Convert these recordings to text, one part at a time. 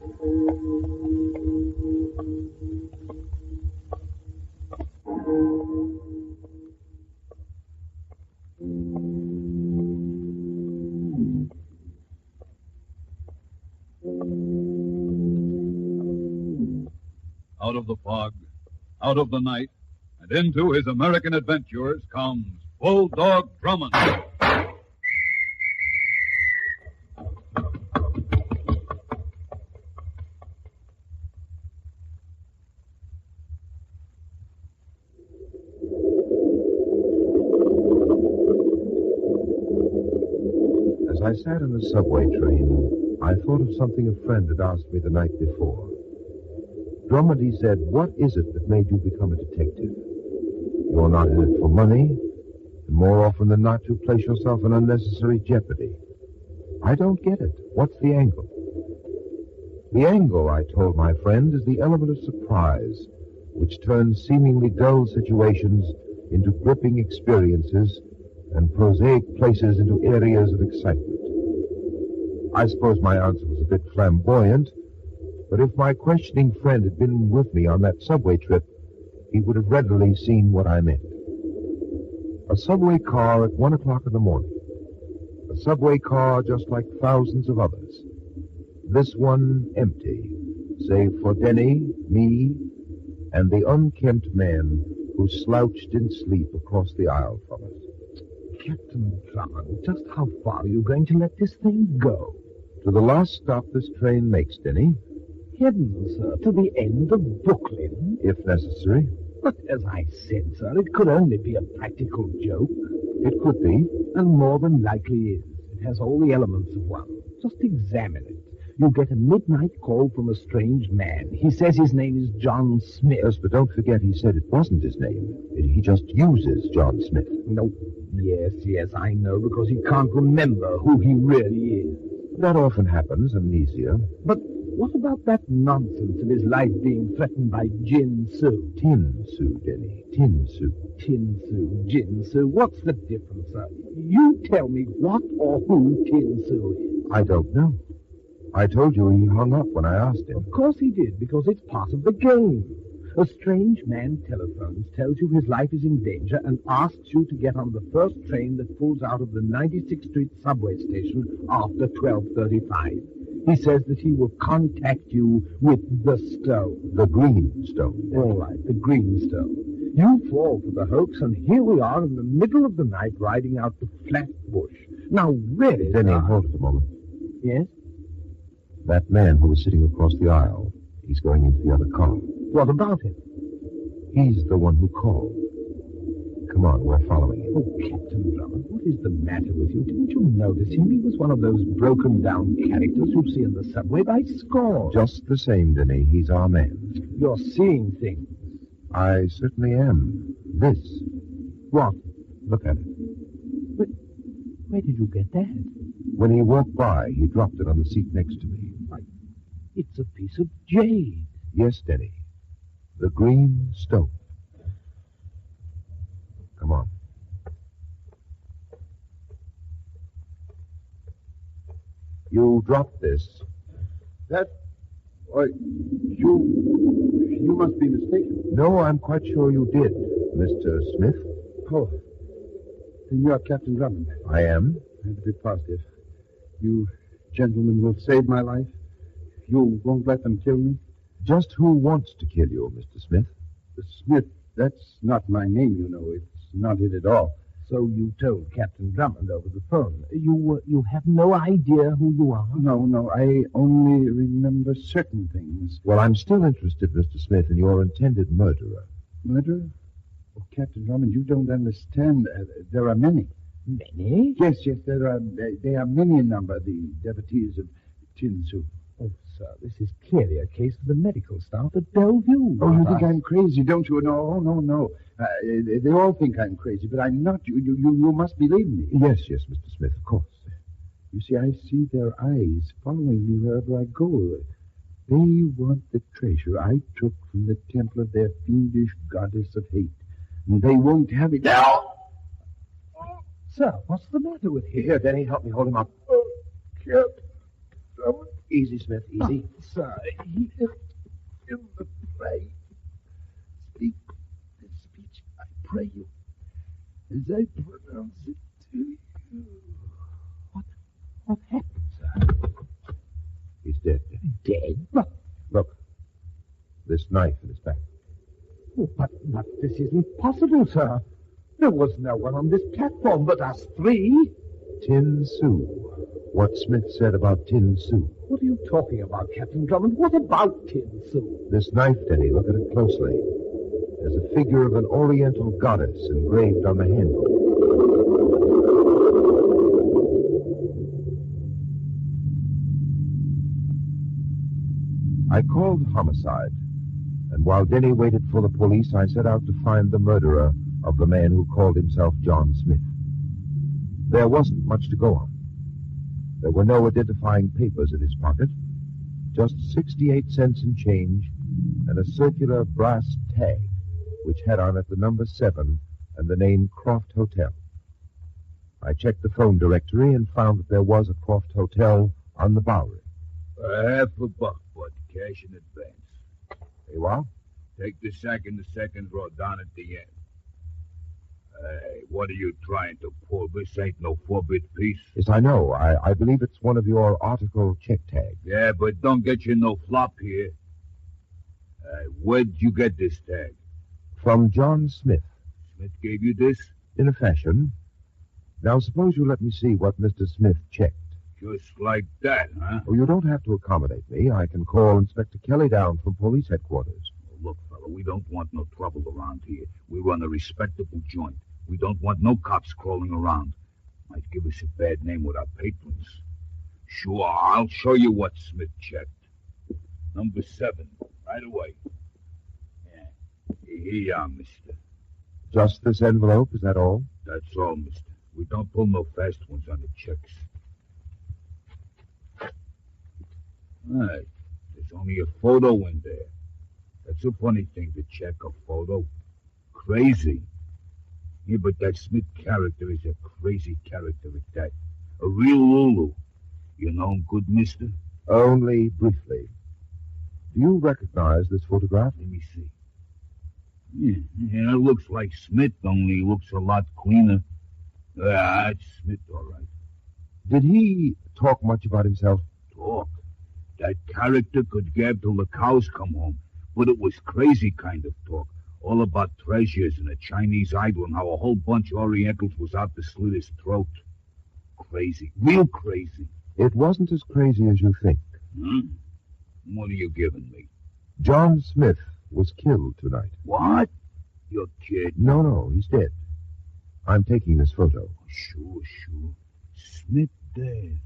Out of the fog, out of the night, and into his American adventures comes Bulldog Drummond. As I sat in the subway train, I thought of something a friend had asked me the night before. Drummond, he said, what is it that made you become a detective? You're not in it for money, and more often than not, you place yourself in unnecessary jeopardy. I don't get it. What's the angle? The angle, I told my friend, is the element of surprise, which turns seemingly dull situations into gripping experiences and prosaic places into areas of excitement. I suppose my answer was a bit flamboyant, but if my questioning friend had been with me on that subway trip, he would have readily seen what I meant. A subway car at 1 o'clock in the morning. A subway car just like thousands of others. This one empty, save for Denny, me, and the unkempt man who slouched in sleep across the aisle from us. Captain Drummond, just how far are you going to let this thing go? To the last stop this train makes, Denny. Heavens, sir, to the end of Brooklyn? If necessary. But as I said, sir, it could only be a practical joke. It could be. And more than likely is. It has all the elements of one. Just examine it. You get a midnight call from a strange man. He says his name is John Smith. Yes, but don't forget he said it wasn't his name. He just uses John Smith. No. Yes, I know, because he can't remember who he really is. That often happens, amnesia. But what about that nonsense of his life being threatened by Jin Soo? Tin Soo, Denny. Tin Soo. Tin Soo, Jin Soo. What's the difference, sir? You tell me what or who Tin Soo is. I don't know. I told you he hung up when I asked him. Of course he did, because it's part of the game. A strange man telephones, tells you his life is in danger, and asks you to get on the first train that pulls out of the 96th Street subway station after 12:35. He says that he will contact you with the stone. The green stone. All right, the green stone. You fall for the hoax, and here we are in the middle of the night riding out the flat bush. Now, really... Denny, hold it a moment. Yes? That man who was sitting across the aisle, he's going into the other car. What about him? He's the one who called. Come on, we're following him. Oh, Captain Drummond, what is the matter with you? Didn't you notice him? He was one of those broken-down characters you see in the subway by scores. Just the same, Denny. He's our man. You're seeing things. I certainly am. This. What? Look at it. But where did you get that? When he walked by, he dropped it on the seat next to me. Why, it's a piece of jade. Yes, Denny. The green stone. Come on. You dropped this. That? Why, you must be mistaken. No, I'm quite sure you did, Mr. Smith. Oh, then you are Captain Drummond. I am. I have to be positive. You gentlemen will save my life? You won't let them kill me? Just who wants to kill you, Mr. Smith? Smith, that's not my name, you know. It's not it at all. So you told Captain Drummond over the phone. You have no idea who you are? No, I only remember certain things. Well, I'm still interested, Mr. Smith, in your intended murderer. Murder? Oh, Captain Drummond, you don't understand. There are many. Many? Yes, there are. They are many in number, the devotees of Tin Soo. Oh, sir, this is clearly a case of the medical staff at Bellevue. Oh, you think I'm crazy, don't you? No. They all think I'm crazy, but I'm not. You must believe me. Yes, Mr. Smith, of course. You see, I see their eyes following me wherever I go. They want the treasure I took from the temple of their fiendish goddess of hate. And they won't have it. Now! Sir, what's the matter with him? Here, Denny, help me hold him up. Oh, Captain. Easy, Smith, easy. Sir, he in the play. Speak this speech, I pray you, as I pronounce it to you. What happened, sir? He's dead. Dead? But, Look, this knife in his back. but this isn't possible, sir. There was no one on this platform but us three. Tin Sue. What Smith said about Tin Sue. What are you talking about, Captain Drummond? What about Tin Sue? This knife, Denny, look at it closely. There's a figure of an oriental goddess engraved on the handle. I called homicide, and while Denny waited for the police, I set out to find the murderer of the man who called himself John Smith. There wasn't much to go on. There were no identifying papers in his pocket, just 68 cents in change and a circular brass tag which had on it the number 7 and the name Croft Hotel. I checked the phone directory and found that there was a Croft Hotel on the Bowery. $50, bud. Cash in advance. Hey, what? Take the sack in the second row down at the end. Hey, what are you trying to pull? This ain't no 4-bit piece. Yes, I know. I believe it's one of your article check tags. Yeah, but don't get you no flop here. Where'd you get this tag? From John Smith. Smith gave you this? In a fashion. Now, suppose you let me see what Mr. Smith checked. Just like that, huh? Oh, you don't have to accommodate me. I can call Inspector Kelly down from police headquarters. Look, fella, we don't want no trouble around here. We run a respectable joint. We don't want no cops crawling around. Might give us a bad name with our patrons. Sure, I'll show you what Smith checked. Number 7, right away. Yeah. Here you are, mister. Just this envelope, is that all? That's all, mister. We don't pull no fast ones on the checks. Right. There's only a photo in there. That's a funny thing to check a photo. Crazy. Yeah, but that Smith character is a crazy character at that. A real Lulu. You know him good, mister? Only briefly. Do you recognize this photograph? Let me see. Yeah, it looks like Smith, only looks a lot cleaner. That's Smith, all right. Did he talk much about himself? Talk. That character could gab till the cows come home. But it was crazy kind of talk. All about treasures and a Chinese idol and how a whole bunch of Orientals was out to slit his throat. Crazy. Real crazy. It wasn't as crazy as you think. What are you giving me? John Smith was killed tonight. What? You're kidding. No, he's dead. I'm taking this photo. Sure. Smith dead.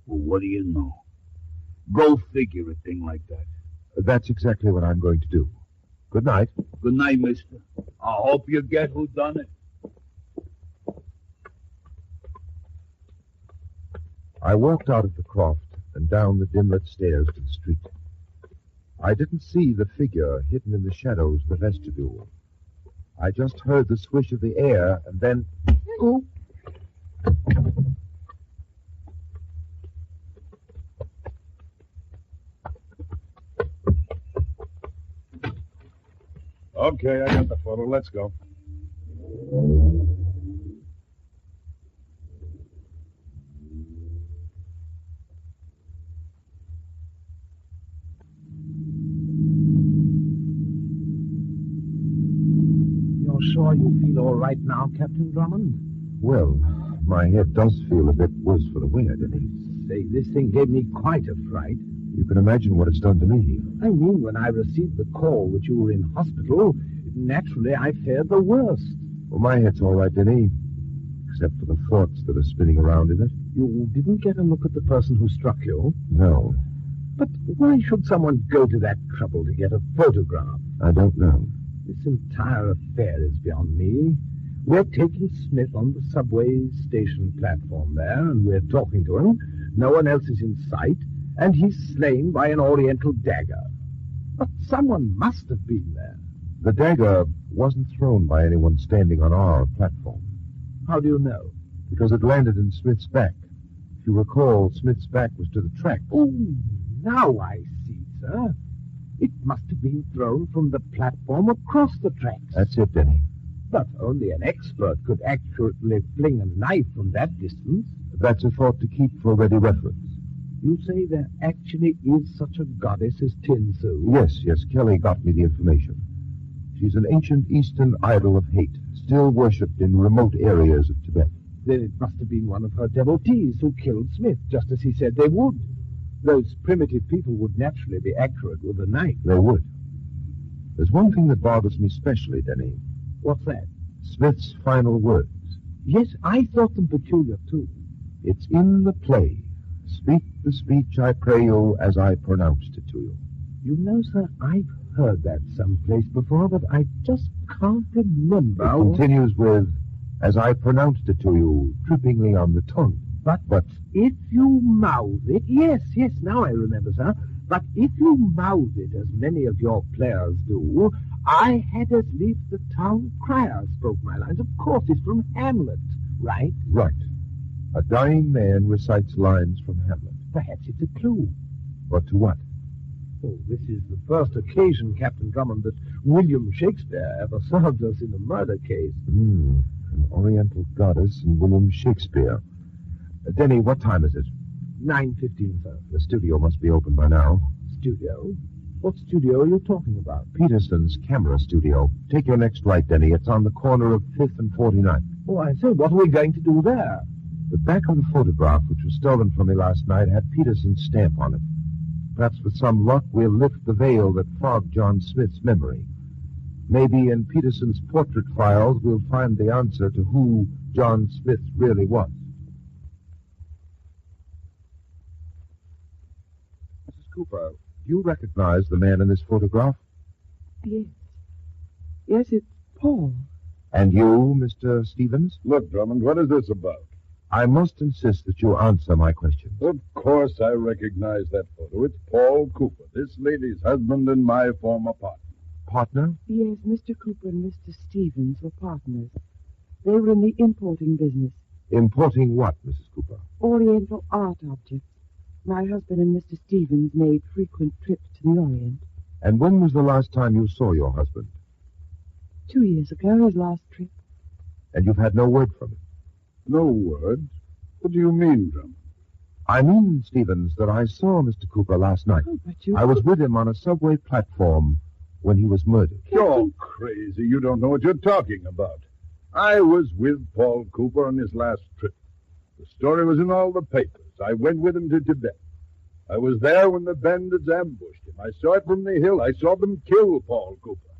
Well, what do you know? Go figure a thing like that. That's exactly what I'm going to do. Good night. Good night, mister. I hope you get who done it. I walked out of the croft and down the dim-lit stairs to the street. I didn't see the figure hidden in the shadows of the vestibule. I just heard the swish of the air, and then... Oh! Okay, I got the photo. Let's go. You're sure you feel all right now, Captain Drummond? Well, my head does feel a bit worse for the wear, Denny. Say, this thing gave me quite a fright. You can imagine what it's done to me. I mean, when I received the call that you were in hospital, naturally I feared the worst. Well, my head's all right, Denny, except for the thoughts that are spinning around in it. You didn't get a look at the person who struck you? No, But why should someone go to that trouble to get a photograph? I don't know. This entire affair is beyond me. We're taking Smith on the subway station platform there, and we're talking to him. No one else is in sight, and he's slain by an oriental dagger. But someone must have been there. The dagger wasn't thrown by anyone standing on our platform, How do you know? because it landed in Smith's back. you recall, Smith's back was to the track. Oh, now I see, sir. It must have been thrown from the platform across the tracks. That's it, Denny. But only an expert could accurately fling a knife from that distance. That's a thought to keep for ready reference. You say there actually is such a goddess as Tinsu? Yes, Kelly got me the information. She's an ancient Eastern idol of hate, still worshipped in remote areas of Tibet. Then it must have been one of her devotees who killed Smith, just as he said they would. Those primitive people would naturally be accurate with a knife. They would. There's one thing that bothers me specially, Denny. What's that? Smith's final words. Yes, I thought them peculiar, too. It's in the play. Speak the speech, I pray you, as I pronounced it to you. You know, sir, I've heard that someplace before, but I just can't remember. It continues with, as I pronounced it to you, trippingly on the tongue. But if you mouth it, yes, now I remember, sir. But if you mouth it, as many of your players do, I had as lief the town crier spoke my lines. Of course, it's from Hamlet, right? Right. A dying man recites lines from Hamlet. Perhaps it's a clue. But to what? Oh, this is the first occasion, Captain Drummond, that William Shakespeare ever served us in a murder case. An Oriental goddess and William Shakespeare. Denny, what time is it? 9:15, sir. The studio must be open by now. Studio? What studio are you talking about? Peterson's camera studio. Take your next right, Denny. It's on the corner of 5th and 49th. Oh, I say, what are we going to do there? The back of the photograph, which was stolen from me last night, had Peterson's stamp on it. Perhaps with some luck, we'll lift the veil that fogged John Smith's memory. Maybe in Peterson's portrait files, we'll find the answer to who John Smith really was. Mrs. Cooper, do you recognize the man in this photograph? Yes. Yes, it's Paul. And you, Mr. Stevens? Look, Drummond, what is this about? I must insist that you answer my question. Of course I recognize that photo. It's Paul Cooper, this lady's husband and my former partner. Partner? Yes, Mr. Cooper and Mr. Stevens were partners. They were in the importing business. Importing what, Mrs. Cooper? Oriental art objects. My husband and Mr. Stevens made frequent trips to the Orient. And when was the last time you saw your husband? 2 years ago, his last trip. And you've had no word from him? No word? What do you mean, Drummond? I mean, Stevens, that I saw Mr. Cooper last night. Oh, but you... I was with him on a subway platform when he was murdered. You're crazy. You don't know what you're talking about. I was with Paul Cooper on his last trip. The story was in all the papers. I went with him to Tibet. I was there when the bandits ambushed him. I saw it from the hill. I saw them kill Paul Cooper.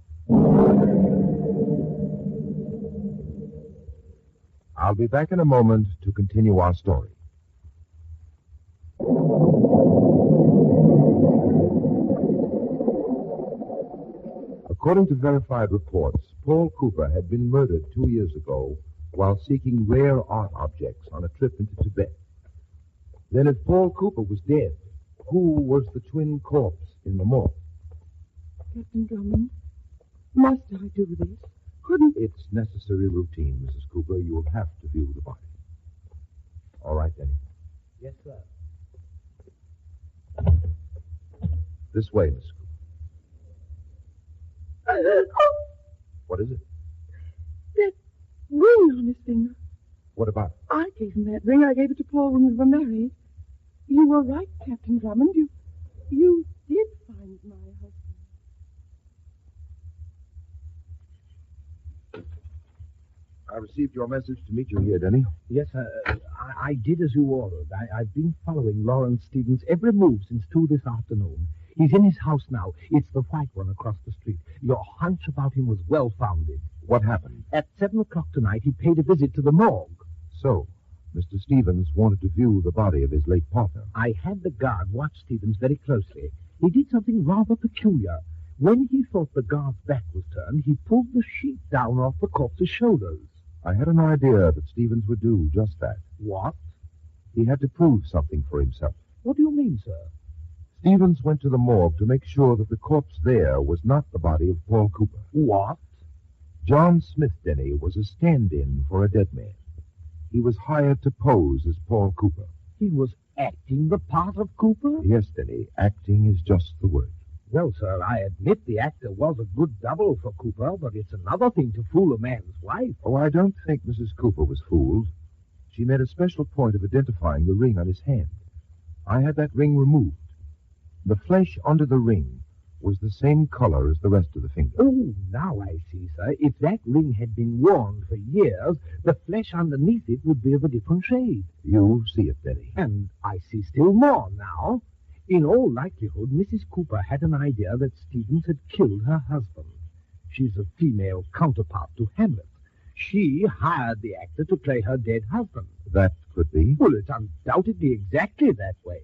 I'll be back in a moment to continue our story. According to verified reports, Paul Cooper had been murdered 2 years ago while seeking rare art objects on a trip into Tibet. Then if Paul Cooper was dead, who was the twin corpse in the morgue? Captain Drummond, must I do this? Couldn't... It's necessary routine, Mrs. Cooper. You will have to view the body. All right, Denny. Yes, sir. This way, Mrs. Cooper. Oh, What is it? that ring on his finger. What about it? I gave him that ring. I gave it to Paul when we were married. You were right, Captain Drummond. You did find my husband. I received your message to meet you here, Denny. Yes, I did as you ordered. I've been following Lawrence Stevens' every move since 2 this afternoon. He's in his house now. It's the white one across the street. Your hunch about him was well-founded. What happened? At 7 o'clock tonight, he paid a visit to the morgue. So, Mr. Stevens wanted to view the body of his late partner. I had the guard watch Stevens very closely. He did something rather peculiar. When he thought the guard's back was turned, he pulled the sheet down off the corpse's shoulders. I had an idea that Stevens would do just that. What? He had to prove something for himself. What do you mean, sir? Stevens went to the morgue to make sure that the corpse there was not the body of Paul Cooper. What? John Smith, Denny, was a stand-in for a dead man. He was hired to pose as Paul Cooper. He was acting the part of Cooper? Yes, Denny, acting is just the word. Well, sir, I admit the actor was a good double for Cooper, but it's another thing to fool a man's wife. Oh, I don't think Mrs. Cooper was fooled. She made a special point of identifying the ring on his hand. I had that ring removed. The flesh under the ring was the same color as the rest of the finger. Oh, now I see, sir. If that ring had been worn for years, the flesh underneath it would be of a different shade. You see it, Denny. And I see still more now. In all likelihood, Mrs. Cooper had an idea that Stevens had killed her husband. She's a female counterpart to Hamlet. She hired the actor to play her dead husband. That could be. Well, it's undoubtedly exactly that way.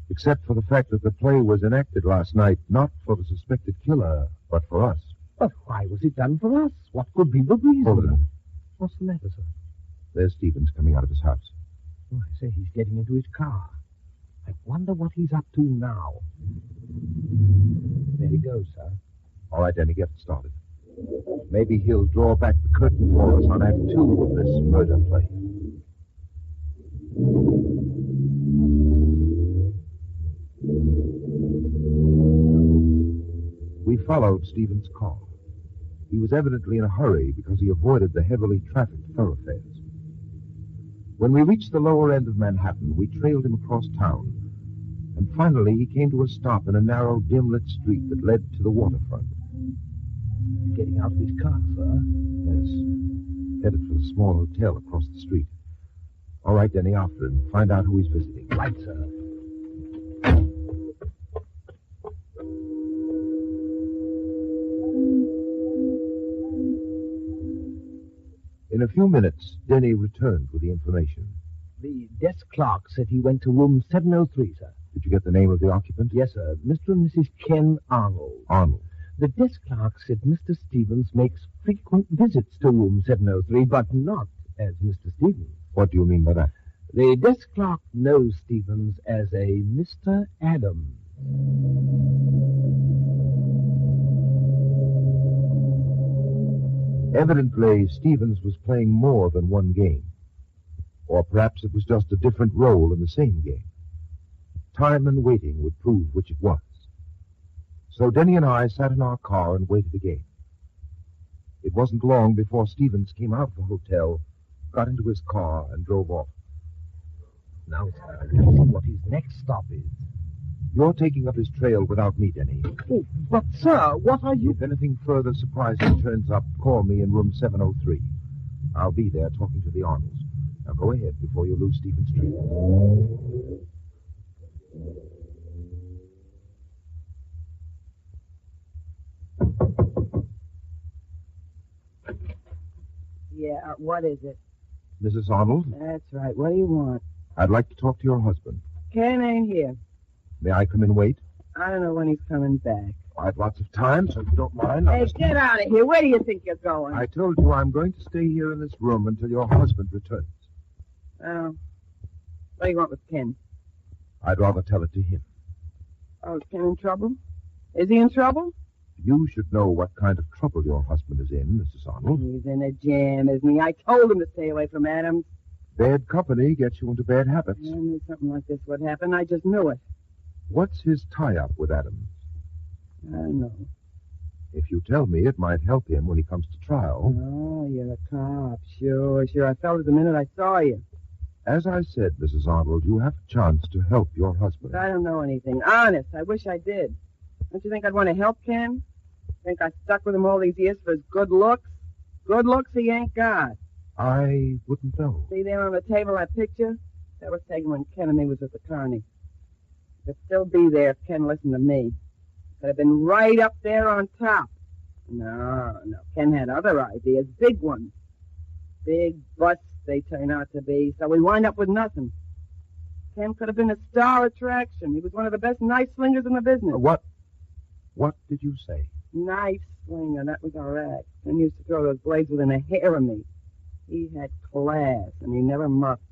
Except for the fact that the play was enacted last night, not for the suspected killer, but for us. But why was it done for us? What could be the reason? Hold it. What's the matter, sir? There's Stevens coming out of his house. Oh, I say he's getting into his car. I wonder what he's up to now. There he goes, sir. All right, Denny, get started. Maybe he'll draw back the curtain for us on Act 2 of this murder play. We followed Stevens' car. He was evidently in a hurry because he avoided the heavily trafficked thoroughfares. When we reached the lower end of Manhattan, we trailed him across town, and finally he came to a stop in a narrow, dim-lit street that led to the waterfront. Getting out of his car, sir. Yes, headed for the small hotel across the street. All right, Denny, after him. Find out who he's visiting. Right, sir. In a few minutes, Denny returned with the information. The desk clerk said he went to room 703, sir. Did you get the name of the occupant? Yes, sir. Mr. and Mrs. Ken Arnold. Arnold. The desk clerk said Mr. Stevens makes frequent visits to room 703, but not as Mr. Stevens. What do you mean by that? The desk clerk knows Stevens as a Mr. Adams. Evidently, Stevens was playing more than one game. Or perhaps it was just a different role in the same game. Time and waiting would prove which it was. So Denny and I sat in our car and waited again. It wasn't long before Stevens came out of the hotel, got into his car, and drove off. Now, sir, let's see what his next stop is. You're taking up his trail without me, Denny. Oh, but, sir, what are you... If anything further surprising turns up, call me in room 703. I'll be there talking to the Arnolds. Now go ahead before you lose Stevens' trail. Yeah, what is it? Mrs. Arnold, That's right. What do you want? I'd like to talk to your husband. Ken ain't here. May I come and wait? I don't know when he's coming back. I've lots of time, so if you don't mind, I'll Hey, just... get out of here. Where do you think you're going? I told you I'm going to stay here in this room until your husband returns. Oh. What do you want with Ken? I'd rather tell it to him. Oh, is Ken in trouble? Is he in trouble? You should know what kind of trouble your husband is in, Mrs. Arnold. He's in a jam, isn't he? I told him to stay away from Adams. Bad company gets you into bad habits. I knew something like this would happen. I just knew it. What's his tie-up with Adams? I don't know. If you tell me, it might help him when he comes to trial. Oh, you're a cop. Sure. I felt it the minute I saw you. As I said, Mrs. Arnold, you have a chance to help your husband. But I don't know anything. Honest, I wish I did. Don't you think I'd want to help Ken? Think I stuck with him all these years for his good looks? Good looks he ain't got. I wouldn't know. See there on the table that picture? That was taken when Ken and me was at the Carney. It'd still be there if Ken listened to me. Could have been right up there on top. No. Ken had other ideas, big ones. Big busts they turn out to be, so we wind up with nothing. Ken could have been a star attraction. He was one of the best knife slingers in the business. What did you say? Knife slinger, that was our act. Ken used to throw those blades within a hair of me. He had class, and he never muffed.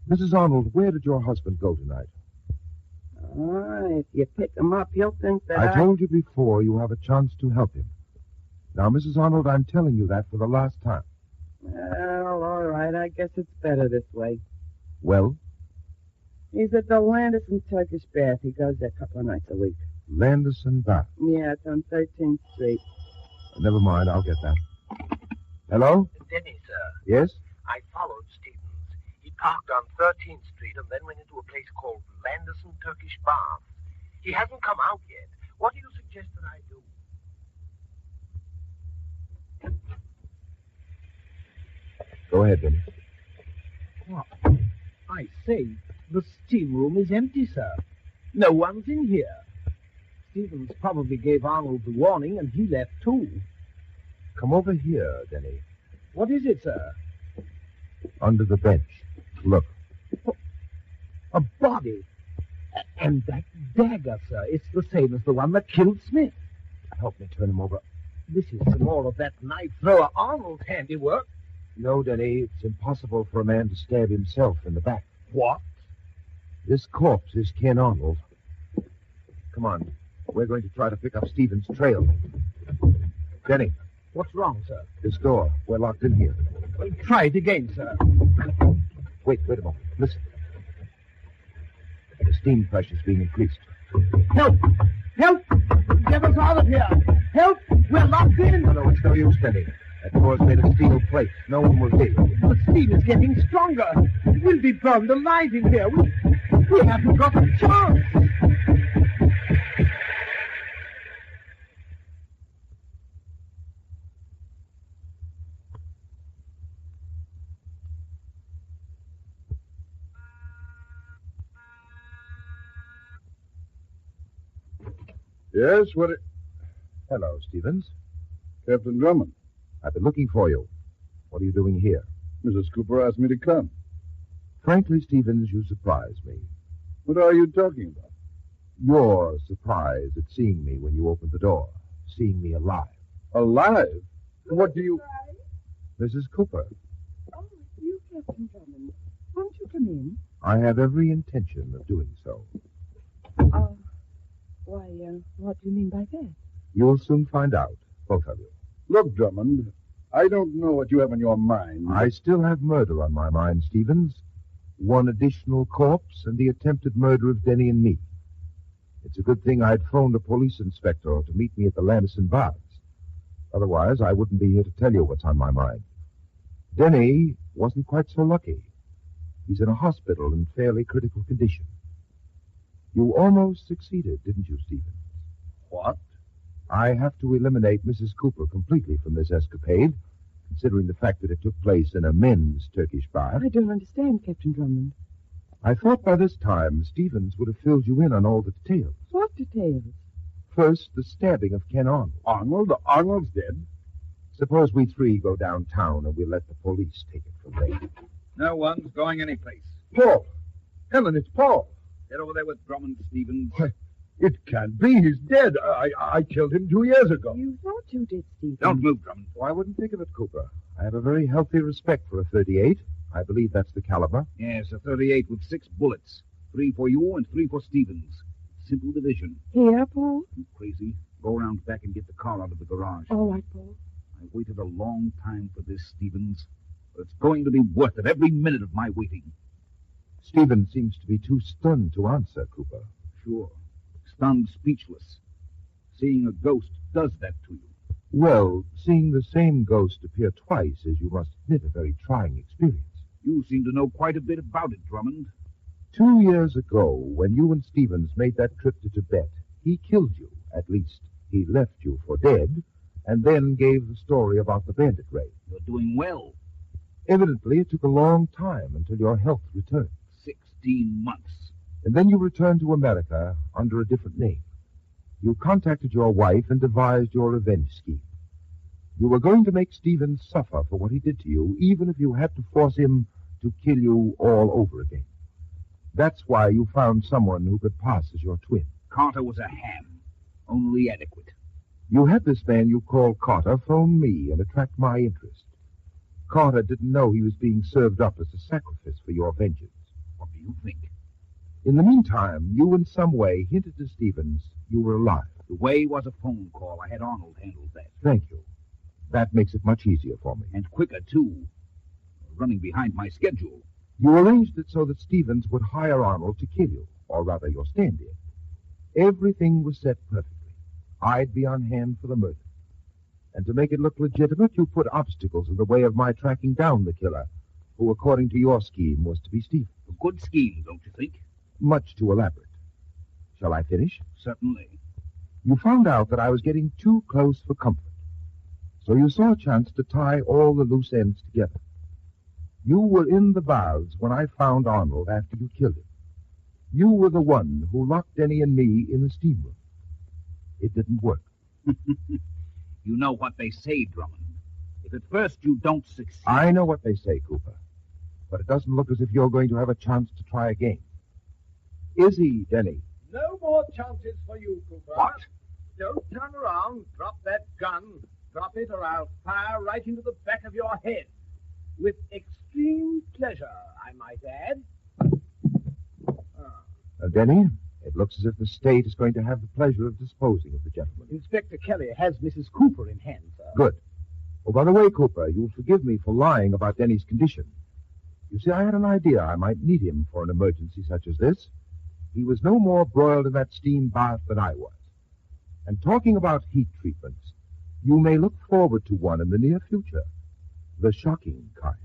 Mrs. Arnold, where did your husband go tonight? If you pick him up, he'll think that I told you before you have a chance to help him. Now, Mrs. Arnold, I'm telling you that for the last time. Well, all right. I guess it's better this way. Well? He's at the Landison Turkish Bath. He goes there a couple of nights a week. Landison Bath. Yeah, it's on 13th Street. Never mind, I'll get that. Hello? Denny, sir. Yes? I followed Stevens. He parked on 13th Street and then went into a place called Landison Turkish Bath. He hasn't come out yet. What do you suggest that I do? Go ahead, Denny. What? I say, the steam room is empty, sir. No one's in here. Stevens probably gave Arnold the warning, and he left too. Come over here, Denny. What is it, sir? Under the bench. Look. A body. And that dagger, sir, it's the same as the one that killed Smith. Help me turn him over. This is some more of that knife thrower Arnold's handiwork. No, Denny, it's impossible for a man to stab himself in the back. What? This corpse is Ken Arnold. Come on. We're going to try to pick up Stevens' trail. Denny, What's wrong, sir? this door. We're locked in here. Try it again, sir. Wait a moment. Listen. The steam pressure's being increased. Help! Help! Get us out of here! Help! We're locked in! No, it's no use, Denny. That door's made of steel plate. No one will hear. The steam is getting stronger. We'll be burned alive in here. We haven't got a chance. Yes, Hello, Stevens. Captain Drummond. I've been looking for you. What are you doing here? Mrs. Cooper asked me to come. Frankly, Stevens, you surprise me. What are you talking about? You're surprised at seeing me when you opened the door, seeing me alive. Alive? What do you... Mrs. Cooper, Oh, you, Captain Drummond. Won't you come in? I have every intention of doing so. Oh, why, what do you mean by that? You'll soon find out, both of you. Look, Drummond, I don't know what you have in your mind. I still have murder on my mind, Stevens. One additional corpse and the attempted murder of Denny and me. It's a good thing I'd phoned a police inspector to meet me at the Landison Baths. Otherwise, I wouldn't be here to tell you what's on my mind. Denny wasn't quite so lucky. He's in a hospital in fairly critical condition. You almost succeeded, didn't you, Stevens? What? I have to eliminate Mrs. Cooper completely from this escapade, considering the fact that it took place in a men's Turkish bath. I don't understand, Captain Drummond. I thought by this time Stevens would have filled you in on all the details. What details? First, the stabbing of Ken Arnold. Arnold? Arnold's dead? Suppose we three go downtown and we'll let the police take it from there. No one's going anyplace. Paul! Helen, it's Paul! Get over there with Drummond, Stevens. It can't be. He's dead. I killed him 2 years ago. You thought you did, Stephen. Don't move, Drummond. Oh, I wouldn't think of it, Cooper. I have a very healthy respect for a .38. I believe that's the caliber. Yes, a .38 with 6 bullets. 3 for you and 3 for Stevens. Simple division. Here, Paul? You crazy? Go around back and get the car out of the garage. All right, Paul. I waited a long time for this, Stevens. But it's going to be worth it, every minute of my waiting. Stevens seems to be too stunned to answer, Cooper. Sure. Stunned, speechless. Seeing a ghost does that to you. Well, seeing the same ghost appear twice is, you must admit, a very trying experience. You seem to know quite a bit about it, Drummond. 2 years ago, when you and Stevens made that trip to Tibet, he killed you. At least, he left you for dead, and then gave the story about the bandit raid. You're doing well. Evidently, it took a long time until your health returned. 16 months. And then you returned to America under a different name. You contacted your wife and devised your revenge scheme. You were going to make Stevens suffer for what he did to you, even if you had to force him to kill you all over again. That's why you found someone who could pass as your twin. Carter was a ham. Only adequate. You had this man you called Carter phone me and attract my interest. Carter didn't know he was being served up as a sacrifice for your vengeance. What do you think? In the meantime, you in some way hinted to Stevens you were alive. The way was a phone call. I had Arnold handle that. Thank you. That makes it much easier for me. And quicker, too. Running behind my schedule. You arranged it so that Stevens would hire Arnold to kill you, or rather your stand-in. Everything was set perfectly. I'd be on hand for the murder. And to make it look legitimate, you put obstacles in the way of my tracking down the killer, who, according to your scheme, was to be Stevens. A good scheme, don't you think? Much too elaborate. Shall I finish? Certainly. You found out that I was getting too close for comfort. So you saw a chance to tie all the loose ends together. You were in the baths when I found Arnold after you killed him. You were the one who locked Denny and me in the steam room. It didn't work. You know what they say, Drummond. If at first you don't succeed... I know what they say, Cooper. But it doesn't look as if you're going to have a chance to try again. Is he, Denny? No more chances for you, Cooper. What? Don't turn around. Drop that gun. Drop it or I'll fire right into the back of your head. With extreme pleasure, I might add. Denny, it looks as if the state is going to have the pleasure of disposing of the gentleman. Inspector Kelly has Mrs. Cooper in hand, sir. Good. Oh, by the way, Cooper, you'll forgive me for lying about Denny's condition. You see, I had an idea I might need him for an emergency such as this. He was no more broiled in that steam bath than I was. And talking about heat treatments, you may look forward to one in the near future. The shocking kind.